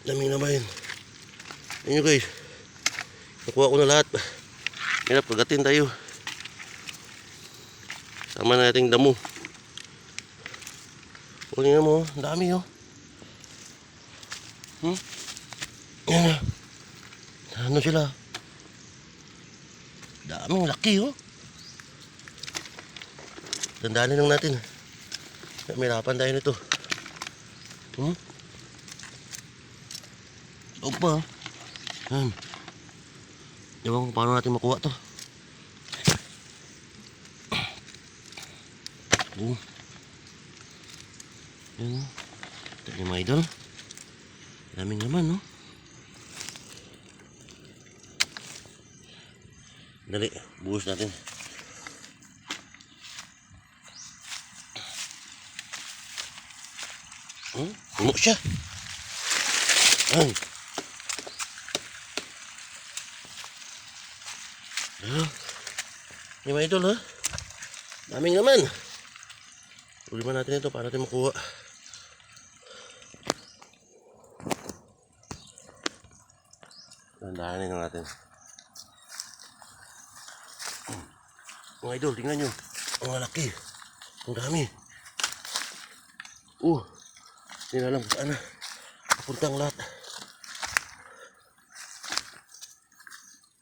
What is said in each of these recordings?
Daming naman yun. Yan nyo guys. Nakuha ko na lahat. Hirap, kagatin tayo. Sama na nating damo. O, tingnan mo. Ang dami oh. Yan na. Ano sila? Daming laki oh. Dandanin lang natin. Mahirapan tayo nito. Opa. Ewan ko paano natin makuha to. Yan. Ito yung mga idol. Daming naman no. Dali, buhos natin. Puno siya. Yung mga idol ha. Daming naman. Uliman natin ito para natin makuha. Dandahanin lang natin. Mga idol, tingnan nyo. Ang malaki. Ang dami. Hindi na alam kung saan na. Napunta ang lahat.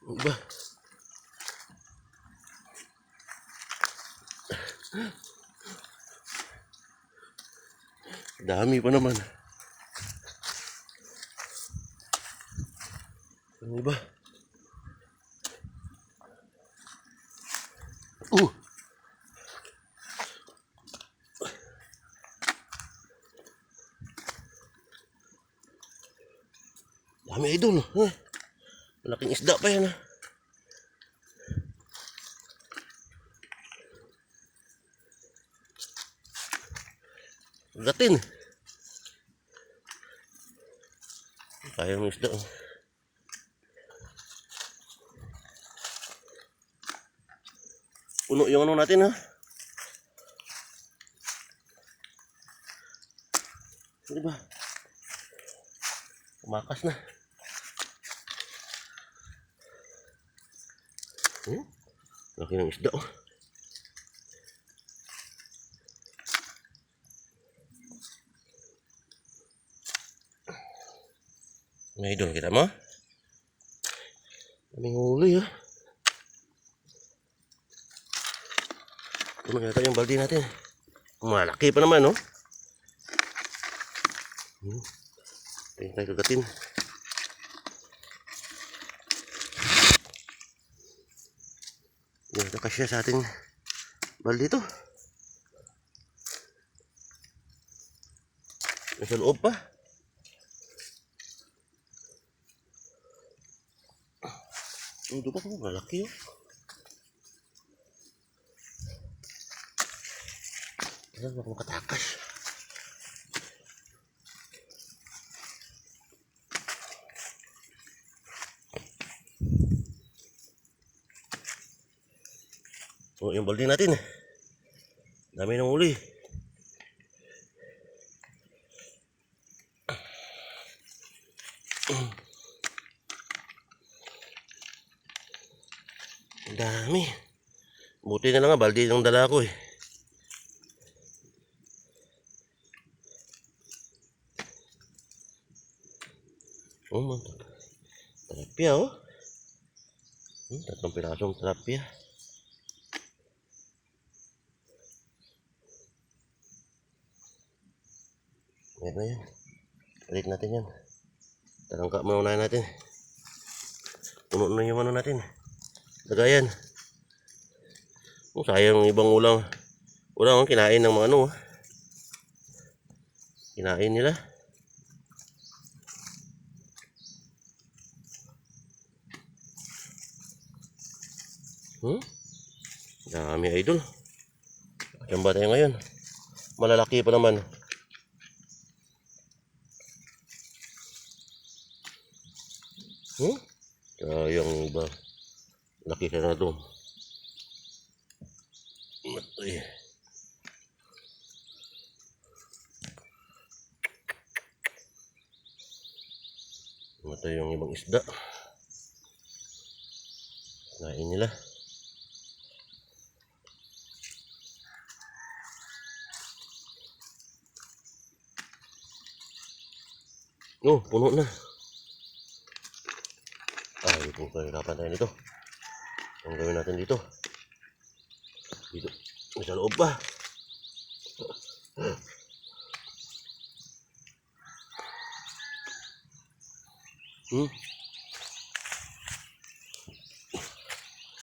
Iba. Dami pa naman. Ang iba. Dami idol. Malaking isda pa yan ha. Gatin. Kaya ng isda. Puno yung ano natin ha. Diba? Kumakas na. Laki ng isda oh. Mga idol, kita mo? Daming huli ah. Ito na yung balde natin. Malaki pa naman, no? Tingnan tayo kagatin. Yan, nakasya sa ating balde ito. Nasa loob pa. Ito ba kung malaki yun? Alam mo kung makatakas. O, yung balde natin. Dami ng uli. Dami. Buti na lang nga, balde yung dala ko eh. Oh, mantap. Tilapia oh. Tatlong pirasong tilapia. Ayan na yan. Balik natin yan. Talangka muna natin. Puno na yung ano natin. Lagayan. Sayang ibang ulang. Ulang kinain ng mga ano. Kinain nila. Dami idol. Diyan ba tayo ngayon? Malalaki pa naman. Sayang iba. Laki ka na doon. Ay. Ito yung ibang isda. Kain nila. Oh, puno na. Ay, kung kahirapan tayo nito. Ang gawin natin dito. Dito. Sa loob pa.